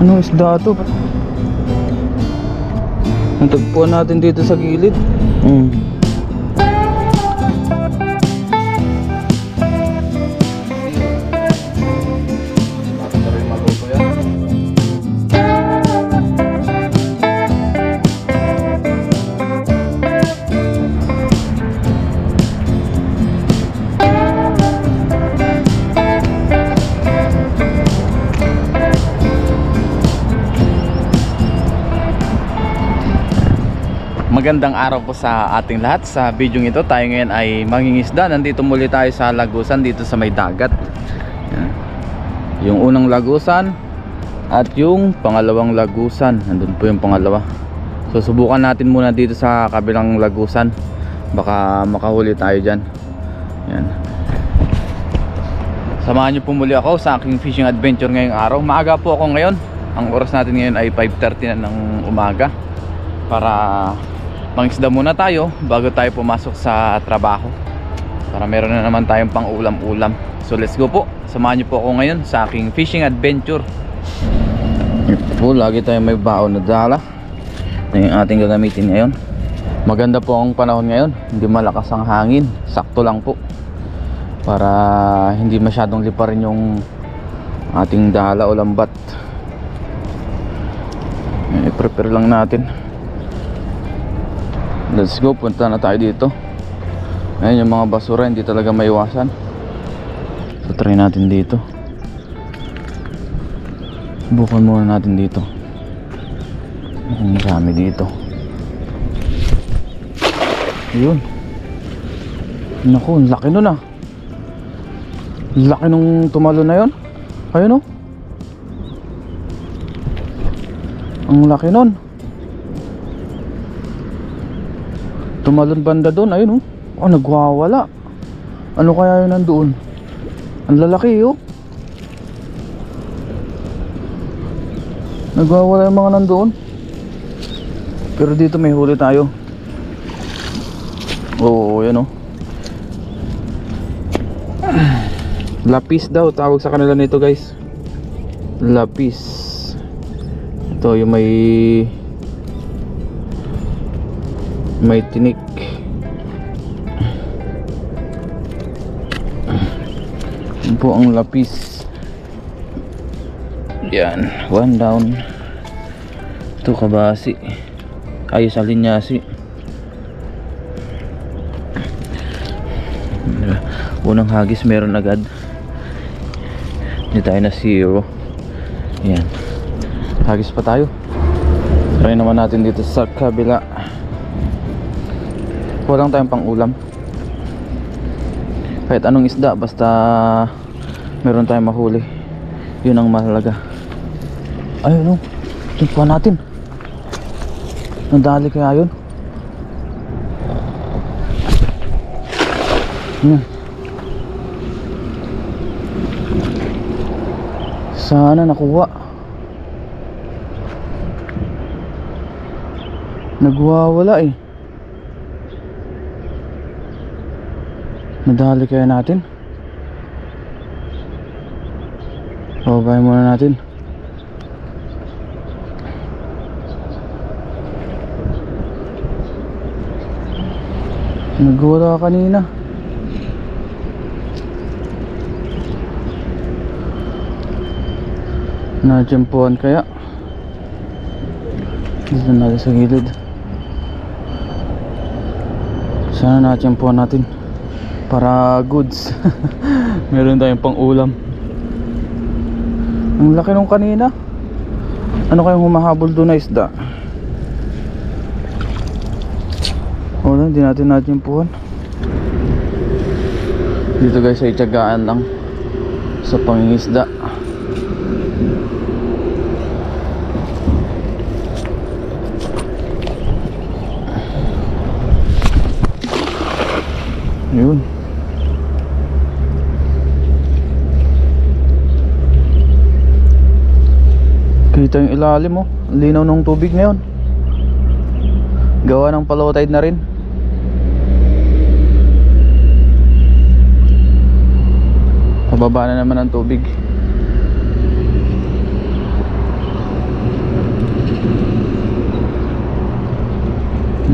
Ano isda to? Natagpuan natin dito sa gilid. Magandang araw po sa ating lahat. Sa video ito tayo ngayon ay mangingisda. Nandito muli tayo sa lagusan dito sa may dagat. Yan. Yung unang lagusan at yung pangalawang lagusan. Nandun po yung pangalawa. So subukan natin muna dito sa kabilang lagusan. Baka makahuli tayo dyan. Yan. Samahan nyo po muli ako sa aking fishing adventure ngayong araw. Maaga po ako ngayon. Ang oras natin ngayon ay 5:30 na ng umaga. Para mangisda muna tayo bago tayo pumasok sa trabaho, para meron na naman tayong pang ulam-ulam. So let's go po, samahan niyo po ako ngayon sa aking fishing adventure. Ito po, lagi tayong may baon na dala na yung ating gagamitin ngayon. Maganda po ang panahon ngayon, hindi malakas ang hangin, sakto lang po para hindi masyadong liparin yung ating dala o lambat. I-prepare lang natin. Let's go, punta na tayo dito. Ayan yung mga basura, hindi talaga maiwasan. So try natin dito. Bukan muna natin dito. Ang marami dito. Ayun. Naku, ang laki nun ah. Laki nung tumalo na yun. Ayun oh. Ang laki nun. Tumalon banda doon, ayun oh. Oh, nagwawala. Ano kaya yun nandoon? Ang lalaki oh. Nagwawala yung mga nandoon. Pero dito may huli tayo. Oo, yan oh. Lapis daw tawag sa kanila nito, guys. Lapis. Ito yung may tinik. Yan po ang lapis. Yan, one down. Ito kabasi. Ayos sa linyasi. Unang hagis meron agad. Hindi tayo na zero. Yan, hagis pa tayo. Try naman natin dito sa kabila. Walang tayong pang ulam. Kahit anong isda, basta meron tayong mahuli. Yun ang mahalaga. Ayun o, tumpuan natin. Nadali kaya yun? Yan. Sana nakuha. Nagwawala eh. Nadali kaya natin? Pababayin muna natin. Nagwala kanina. Najampuan kaya? Dito natin sa gilid. Sana najampuan natin para goods. Meron tayong pang ulam. Ang laki nung kanina. Ano kayong humahabol doon na isda? Wala, hindi natin najampuan. Dito guys ay tiyagaan lang sa pangingisda. Yun. Kita yung ilalim oh. Linaw ng tubig ngayon. Gawa ng low tide na rin. Pababa na naman ang tubig.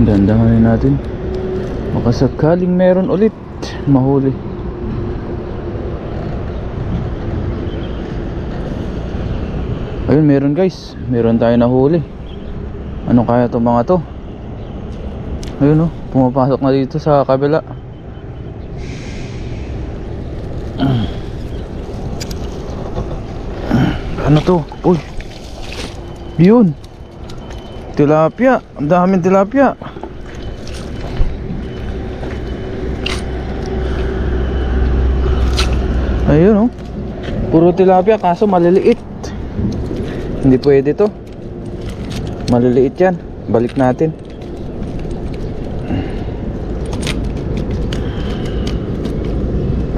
Dandahanin natin. Baka sakaling meron ulit mahuli. Ayun, meron guys. Meron tayo nahuli. Ano kaya itong mga to? Ayun, oh, pumapasok na dito sa kabila. Ano to? Uy, yun, tilapia. Ang daming tilapia. Ayun, oh, puro tilapia kaso maliliit. Hindi pwede to. Maliliit yan. Balik natin.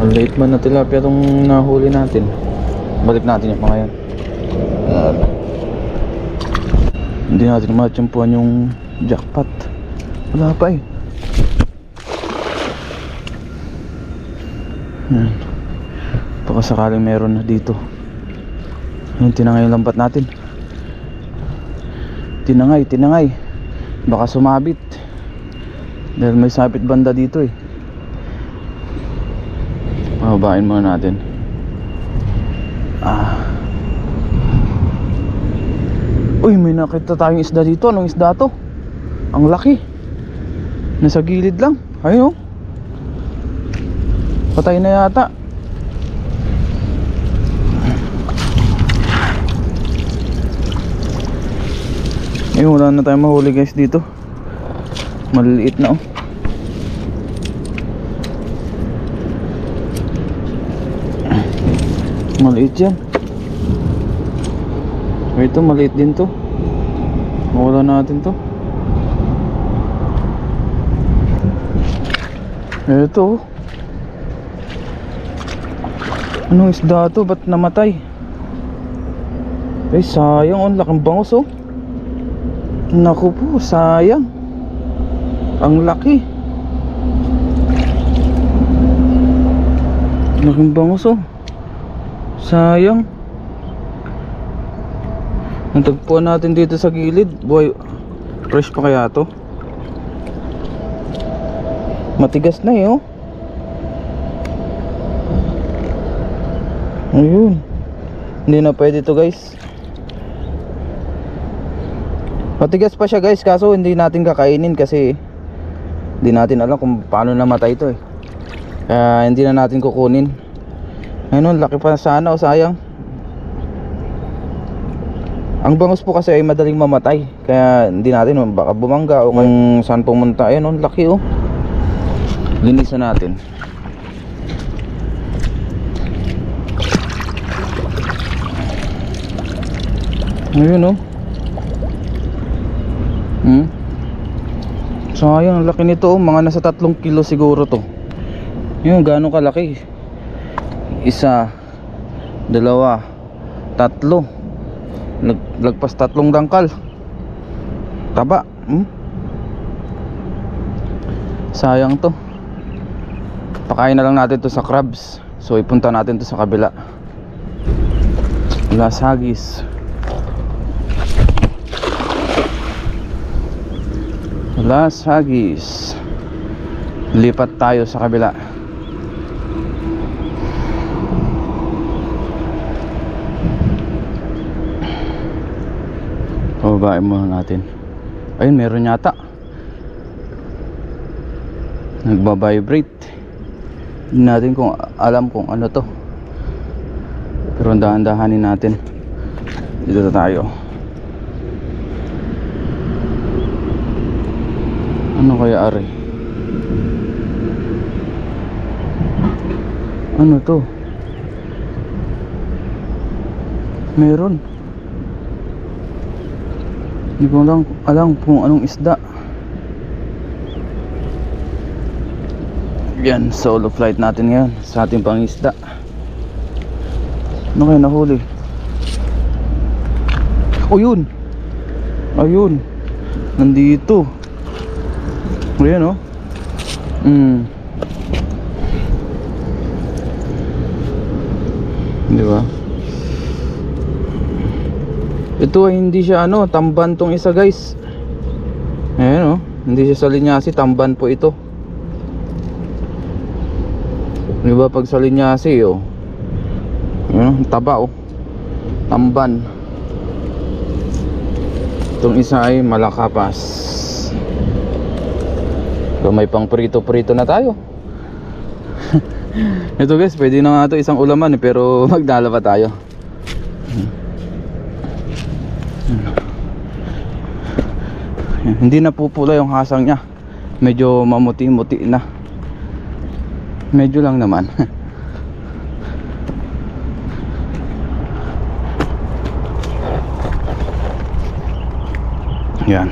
Maliliit man na tilapia itong nahuli natin. Balik natin yung mga yan. Hindi natin matsyempuan yung jackpot. Wala pa eh. Baka sakaling meron na dito. Yung tinangay yung lambat natin. Tinangay. Baka sumabit. Dahil may sabit banda dito eh. Pababain muna natin. Uy, may nakita tayong isda dito. Anong isda to? Ang laki. Nasa gilid lang. Ayun, oh. Patay na yata. Ayun, wala na tayong mahuli guys dito. Maliliit na, oh. Maliit yan. Ito, maliit din to. Mawala natin to. Ito, oh. Anong isda to? Ba't namatay? Eh, sayang, oh. Laking bangus, oh. Naku po, sayang. Ang laki. Laking bangus, oh. Sayang. Ang tagpuan natin dito sa gilid. Boy, fresh pa kaya to? Matigas na eh, oh. Ayun. Hindi na pwede to guys. Matigas pa siya guys, kaso hindi natin kakainin kasi hindi natin alam kung paano namatay ito eh. Kaya hindi na natin kukunin. Ayun, laki pa sana, oh, sayang. Ang bangus po kasi ay madaling mamatay. Kaya hindi natin, baka bumangga o kung saan pumunta. Ayun, oh, laki, oh. Linisan natin. Ayun, oh. Sayang, laki nito, oh. Mga nasa 3 kilo siguro to. Yun, gaano kalaki. 1, 2, 3. Lagpas 3 dangkal. Taba. Sayang to. Pakain na lang natin to sa crabs. So ipunta natin to sa kabila. Las Hagis. Las Hagis. Lipat tayo sa kabila. Pababain muna natin. Ayun, meron yata. Nagbabibrate. Hindi natin kung alam kung ano to. Pero dahan-dahanin natin. Dito na tayo. Ano kaya ari? Ano to? Meron. Hindi ko lang alam kung anong isda. Yan, solo flight natin ngayon sa ating pangisda. Ano kaya nahuli? Oh, yun. Ayun. Nandito. Ayan, oh. Di ba? Ito ay hindi siya ano, tamban tong isa guys. Ayan, oh. Hindi siya salinyasi, tamban po ito. Di ba pag salinyasi, oh, taba, oh, tamban. Itong isa ay malakapas. So may pang prito-prito na tayo. Ito guys, pwede na nga ito isang ulaman eh, pero magdala pa tayo. Hindi na pupula yung hasang niya. Medyo mamuti-muti na. Medyo lang naman. Yan.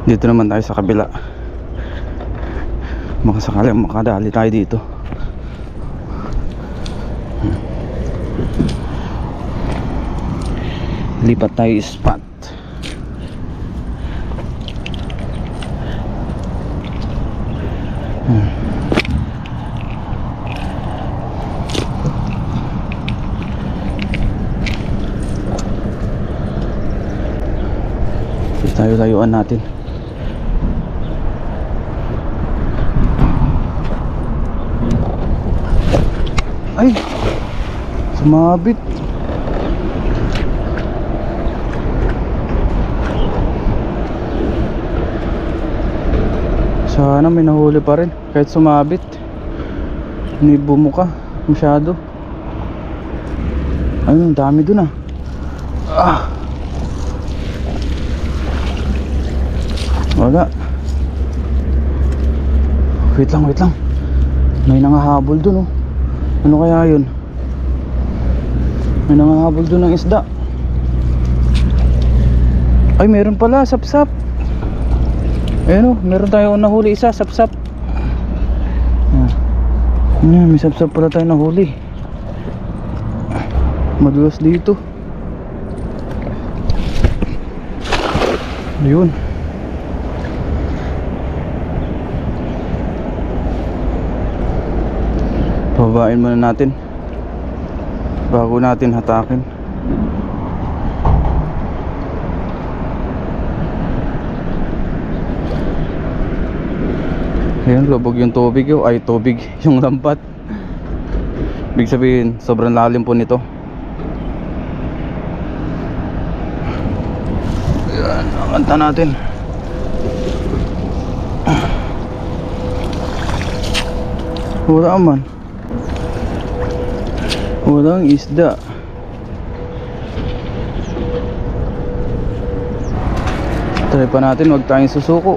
Dito naman tayo sa kabila. Baka sakali makadali tayo dito. Lipat tayo spot. Tayo-layuan natin. Ay, sumabit. Sana may nahuli pa rin kahit sumabit. Hindi bumuka masyado. Ayun, dami dun ah. Wala. Wait lang. May nangahabol dun oh. Ano kaya yun? May nangahabol dun ng isda. Ay, meron pala, sapsap. Ayun oh, meron tayong nahuli isa, sapsap. May sapsap pala tayo nahuli. Madulas dito. Ayun. Babain muna natin bago natin hatakin. Ayun, lubog yung tubig yun. Ay, tubig yung lambat. Ibig sabihin, sobrang lalim po nito. Ayan, akanta natin. Wala man. Walang isda. Try pa natin, wag tayong susuko.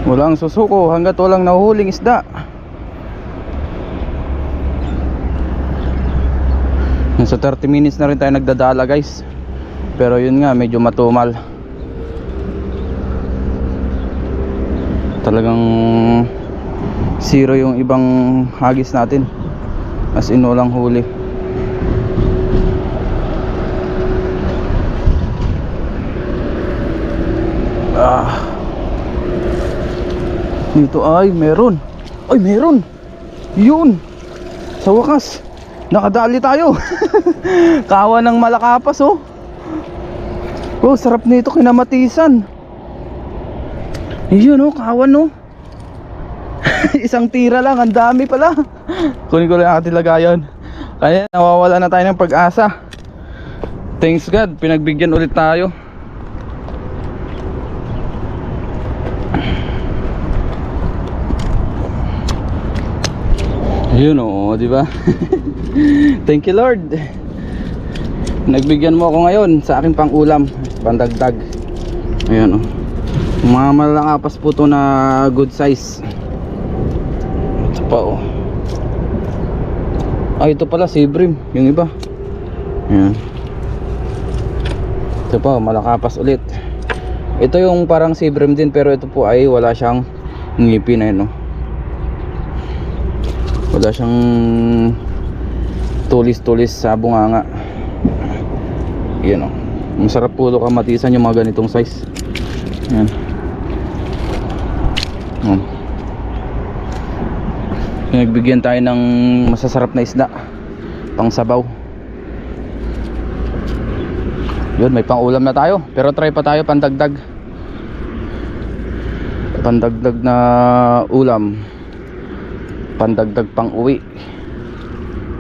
Walang susuko hanggat walang nahuhuling isda. Nasa 30 minutes na rin tayo nagdadala guys. Pero yun nga, medyo matumal. Talagang zero yung ibang hagis natin. As in walang huli. Dito ay meron. Ay meron. Yun. Sa wakas nakadali tayo. Kawa ng malakapas oh. Oh, sarap nito kinamatisan. Yun oh, kawan oh. Isang tira lang, ang dami pala. Kunin ko lang ating lagayan. Kaya nawawala na tayo ng pag-asa. Thanks God, pinagbigyan ulit tayo. Yun oh, di ba? Thank you Lord. Nagbigyan mo ako ngayon sa aking pang-ulam, pandagdag. Ayan oh. Mga malakapas po to na good size. Ito pa oh. Ay, ito pala sea bream, yung iba. Ayan. Ito pa, malakapas ulit. Ito yung parang sea bream din, pero ito po ay wala siyang ngipin eh, no? Wala siyang tulis-tulis sa bunganga. Yan o. Masarap po ito kamatisan yung mga ganitong size. Yan. Nagbigyan tayo ng masasarap na isda pang sabaw. Yun, may pang ulam na tayo. Pero try pa tayo pandagdag na ulam, pandagdag pang uwi.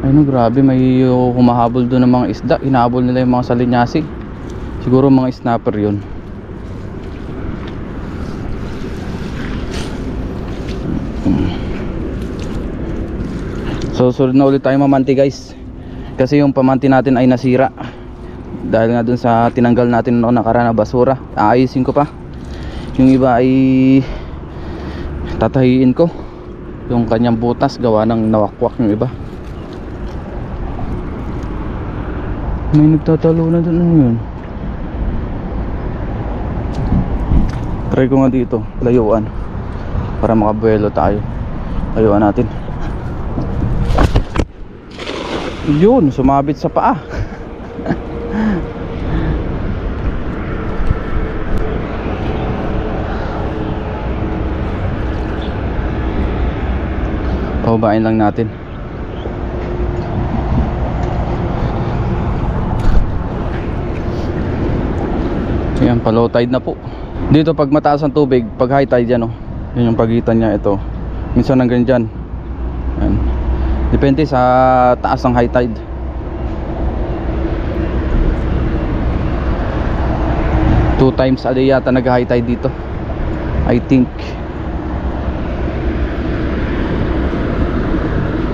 Ay no, grabe, may humahabol doon ng mga isda. Hinahabol nila yung mga salinyasi. Siguro mga snapper yun. So susunod na ulit tayo mamanti guys, kasi yung pamanti natin ay nasira dahil nga dun sa tinanggal natin noong nakaraan na basura. Aayusin ko pa. Yung iba ay tatahiin ko yung kanyang butas, gawa ng nawakwak yung iba. May nagtatalo na dun. Ano yun? Try ko nga dito, layuan para makabuelo tayo. Layuan natin. Yun, sumabit sa paa. Pababain lang natin. Ayan, pa low tide na po. Dito pag mataas ang tubig, pag high tide yan, oh, yun yung pagitan niya. Ito minsan hanggang dyan. Ayan. Depende sa taas ng high tide. Two times a day yata nag high tide dito, I think.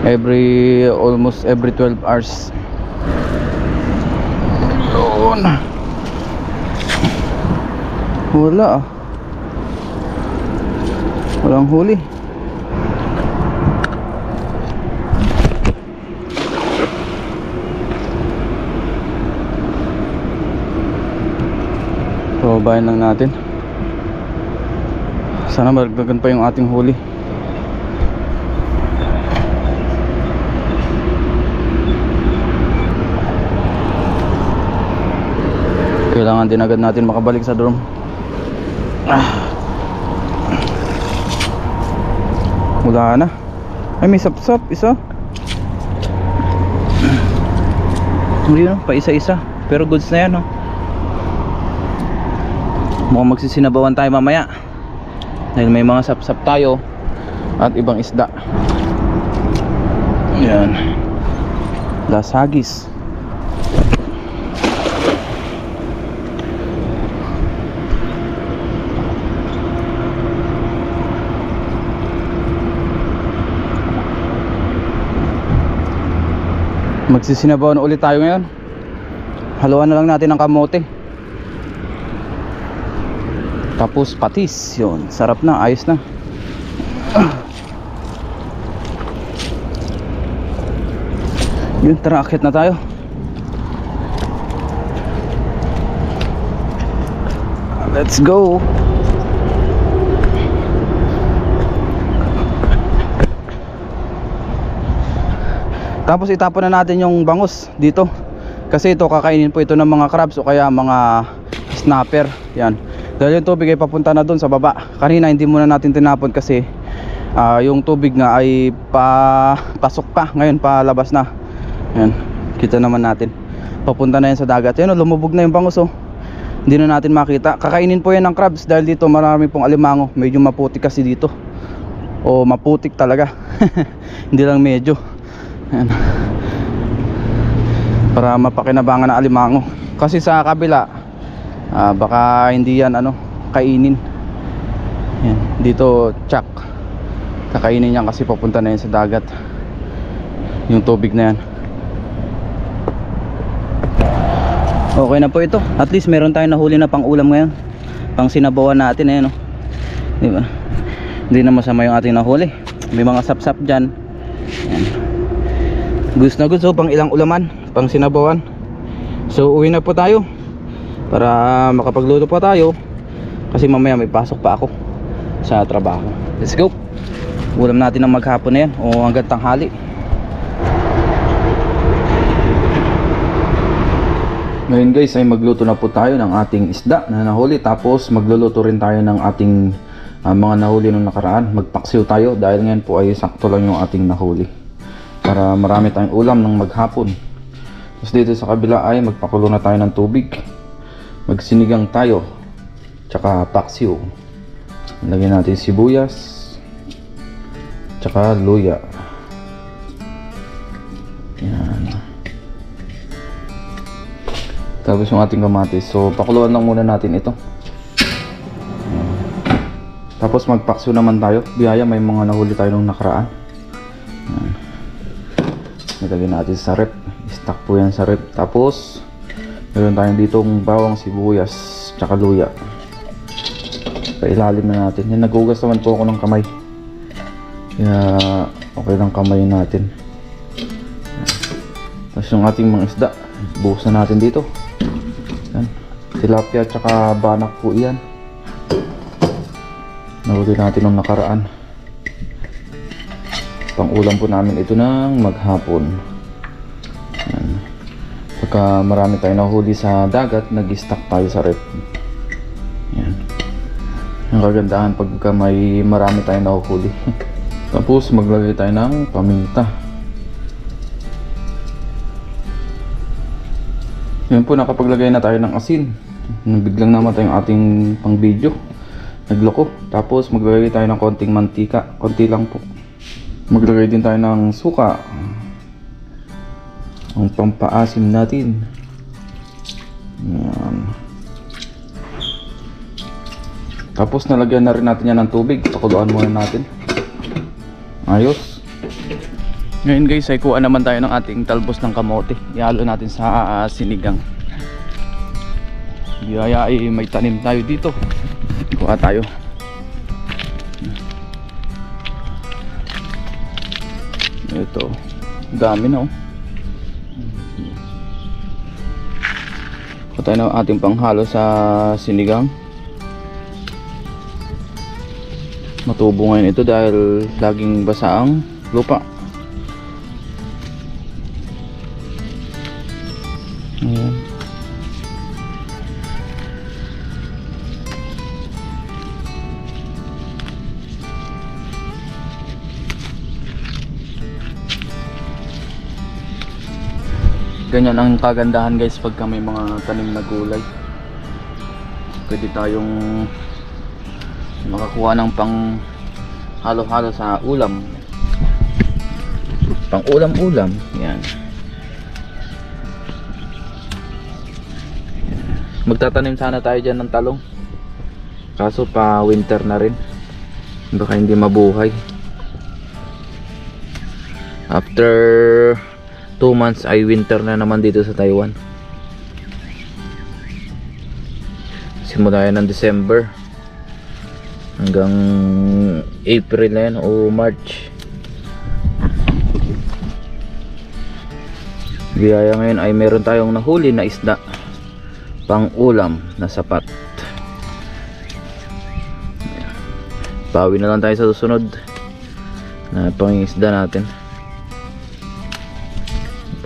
Almost every 12 hours. Yun. Wala. Walang huli. Pababayan lang natin. Sana maragdagan pa yung ating huli. Kailangan din agad natin makabalik sa dorm. Wala na. Ay, may sapsap isa. Hindi no, pa isa-isa. Pero goods na yan, no. Mukhang magsisinabawan tayo mamaya dahil may mga sapsap tayo at ibang isda. Yan, lasagis. Magsisinabawan ulit tayo ngayon. Haluan na lang natin ng kamote, tapos patis. Yun, sarap na, ayos na. Yun, tara, akit na tayo. Let's go. Tapos itapon na natin yung bangus dito, kasi ito kakainin po ito ng mga crabs o kaya mga snapper. Yan, dahil yung tubig ay papunta na doon sa baba. Kanina hindi muna natin tinapon kasi yung tubig nga ay pasok pa, ngayon palabas na. Yan, kita naman natin, papunta na yan sa dagat. Yan, lumubog na yung bangus, oh. Hindi na natin makita. Kakainin po yan ng crabs dahil dito marami pong alimango. Medyo maputik kasi dito, o maputik talaga. Hindi lang medyo. Yan. Para mapakinabangan ng alimango. Kasi sa kabila baka hindi yan kainin. Yan. Dito tsak, kakainin yan kasi papunta na yan sa dagat yung tubig na yan. Okay na po ito. At least meron tayong nahuli na pang ulam ngayon, pang sinabawan natin. Ayan, diba? Hindi na masama yung ating nahuli. May mga sapsap dyan. Yan. Goods na goods, pang ilang ulaman, pang sinabawan. So uwi na po tayo para makapagluto pa tayo, kasi mamaya may pasok pa ako sa trabaho. Let's go. Ulam natin ng maghapon na yan o hanggang tanghali. Ngayon guys ay magluto na po tayo ng ating isda na nahuli, tapos magluluto rin tayo ng ating mga nahuli nung nakaraan. Magpaksiw tayo dahil ngayon po ay sakto lang yung ating nahuli para marami tayong ulam ng maghapon. Tapos dito sa kabila ay magpakulo na tayo ng tubig, magsinigang tayo tsaka paksiw. Lagyan natin sibuyas tsaka luya. Yan. Tapos yung ating kamatis. So pakuluan lang muna natin ito. Tapos magpaksiw naman tayo. Biyaya, may mga nahuli tayo nung nakaraan. Yan. Nilagay natin sa rep. Stock po yan sa rep. Tapos meron tayong ditong bawang, sibuyas tsaka luya. Pailalim na natin. Yan, nagugas naman po ako ng kamay. Kaya okay lang kamay natin. Tapos yung ating mga isda, buhos na natin dito. Yan. Tilapia tsaka banak po yan. Nahuli natin nung nakaraan. Pang-ulam po namin ito ng maghapon. Yan. Pagka marami tayong nahuli sa dagat, nag-stock tayo sa rep. Yan. Ang kagandahan pagka may marami tayong nahuli. Tapos maglagay tayo ng paminta. Yan po, nakapaglagay na tayo ng asin. Biglang namatay yung ating pang video. Nagloko. Tapos maglagay tayo ng konting mantika. Konti lang po. Maglagay din tayo ng suka. Ang pampaasim natin. Yan. Tapos nalagyan na rin natin yan ng tubig. Pakuluan muna natin. Ayos. Ngayon guys ay kuha naman tayo ng ating talbos ng kamote. Ihalo natin sa sinigang. Biyaya ay may tanim tayo dito. Kuha tayo. Ito, dami na oh. Kuha tayo ng ating panghalo sa sinigang. Matubo ngayon ito dahil laging basa ang lupa. Ayan. Ganyan ang kagandahan guys pagka may mga tanim na gulay. Pwede tayong makakuha ng pang halo-halo sa ulam. Pang ulam-ulam. Yan. Magtatanim sana tayo dyan ng talong. Kaso pa winter na rin. Baka hindi mabuhay. After 2 months ay winter na naman dito sa Taiwan. Simula yan ng December hanggang April na yan o March. Biyaya ngayon ay meron tayong nahuli na isda pang ulam na sapat. Bawi na lang tayo sa susunod na pangingisda natin.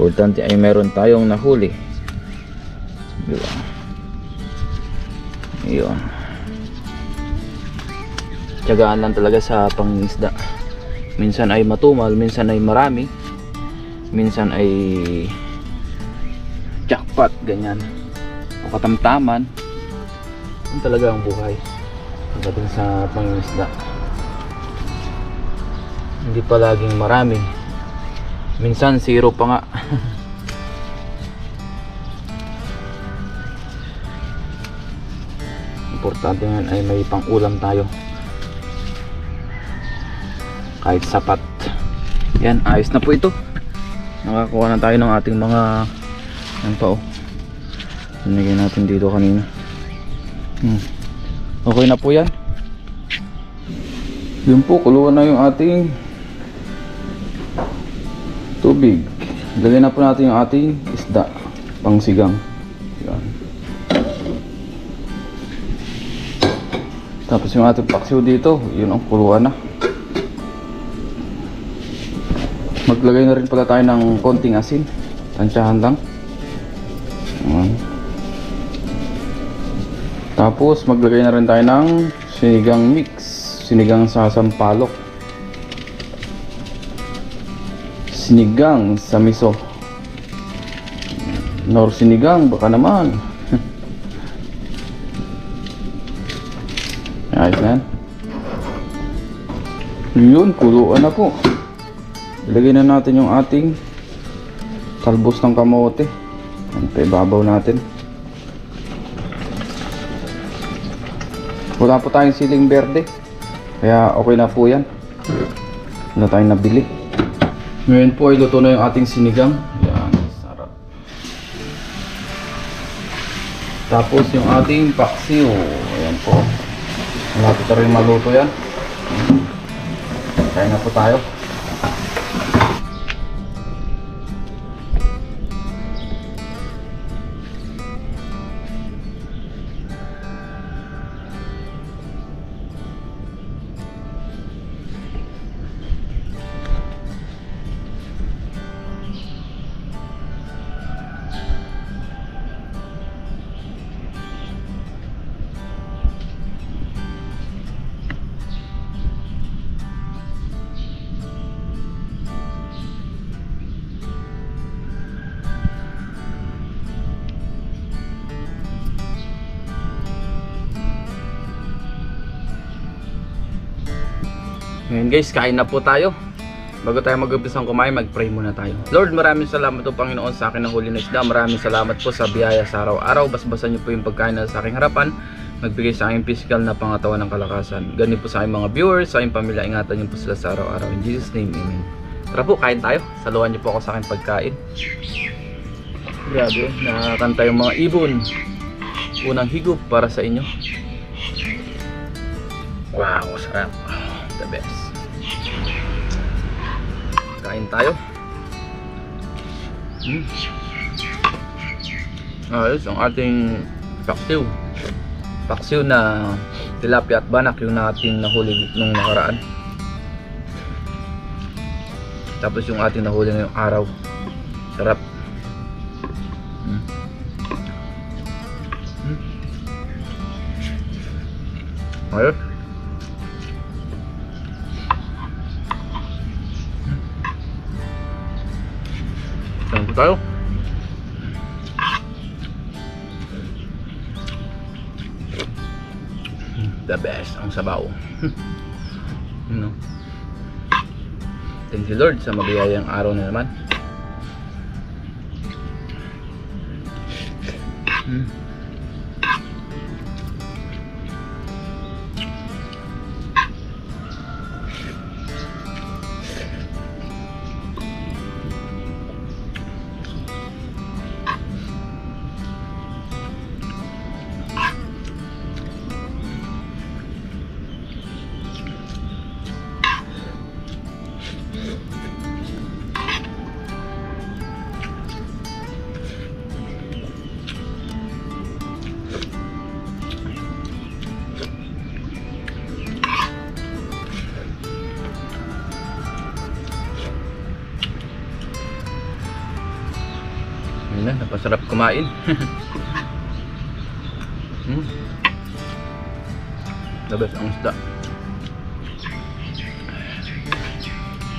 Importante ay meron tayong nahuli. Diba? Yun. Tiyagaan lang talaga sa pangingisda. Minsan ay matumal, minsan ay marami, minsan ay jackpot, ganyan. O katamtaman. Yun talaga ang buhay pagdating sa pangingisda. Hindi palaging marami. Minsan zero pa nga. Importante nga ay may pang-ulam tayo. Kahit sapat. Yan, ayos na po ito. Nakakuha na tayo ng ating mga yan pa oh. Binigay natin dito kanina. Okay na po yan. Yun po, kuluan na yung ating tubig. Lagyan na po natin yung ating isda pang sigang. Yan. Tapos yung ating paksiw dito, yun ang kuluan na. Maglagay na rin pala tayo ng konting asin. Tansyahan lang. Yan. Tapos maglagay na rin tayo ng sinigang mix. sinigang sa sampalok. Sinigang sa miso. Nor sinigang, baka naman. Ayos na yan. Yun, kuluan na po. Ilagay na natin yung ating talbos ng kamote. Ibabaw natin. Wala po tayong siling berde, kaya okay na po yan. Wala tayong nabili. Ngayon po ay luto na yung ating sinigang. Yan, sarap. Tapos yung ating paksiw. Ayan po. Malapit na rin maluto yan. Kaya na po tayo. Ngayon guys, kain na po tayo. Bago tayo mag-umpisang kumain, mag-pray muna tayo. Lord, maraming salamat po Panginoon sa akin ng huli na isda. Maraming salamat po sa biyaya sa araw-araw. Basbasan niyo po yung pagkain na sa aking harapan. Magbigay sa aking physical na pangatawan ng kalakasan. Ganun po sa aking mga viewers, sa aking pamilya. Ingatan niyo po sila sa araw-araw. In Jesus' name, amen. Tara po, kain tayo. Saluhan niyo po ako sa aking pagkain. Grabe, nakakanta yung mga ibon. Unang higop para sa inyo. Wow, sarap. The best. Kain tayo. Ayos ang ating paksiw. Paksiw na tilapia at banak yung natin nahuli nung nakaraan. Tapos yung ating nahuli ngayong araw. Sarap. Ayos. Saan tayo? The best ang sabaw. No. Thank you Lord sa mabiyayang araw na naman. Yun na, napasarap kumain. Labas ang isda.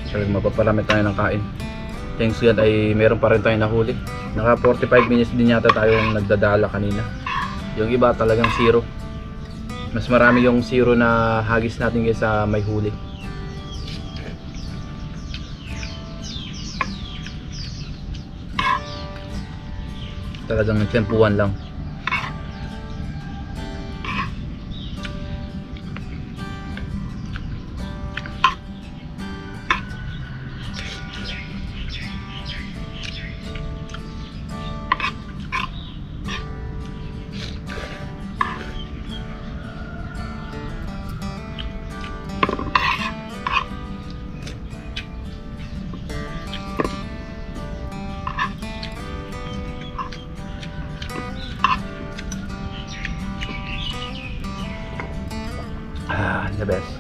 Sabi mapaparami tayo ng kain. Thanks God ay meron pa rin tayong nahuli. Naka 45 minutes din yata tayong nagdadala kanina. Yung iba talagang zero. Mas marami yung zero na hagis natin kaysa may huli. Talagang nagtempuan lang. The best.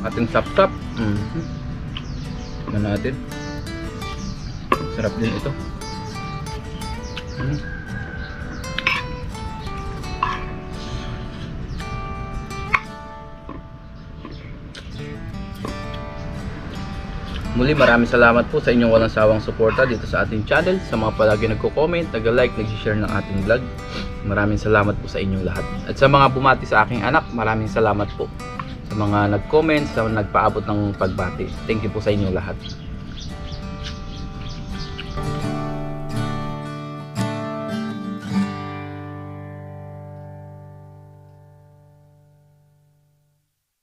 ating sap-sap. Tignan natin. Sarap din ito. Muli, maraming salamat po sa inyong walang sawang suporta dito sa ating channel, sa mga palagi nagko-comment, nag-like, nag-share ng ating vlog. Maraming salamat po sa inyong lahat. At sa mga bumati sa aking anak, maraming salamat po. Sa mga nag-comment, sa mga nagpaabot ng pagbati. Thank you po sa inyong lahat.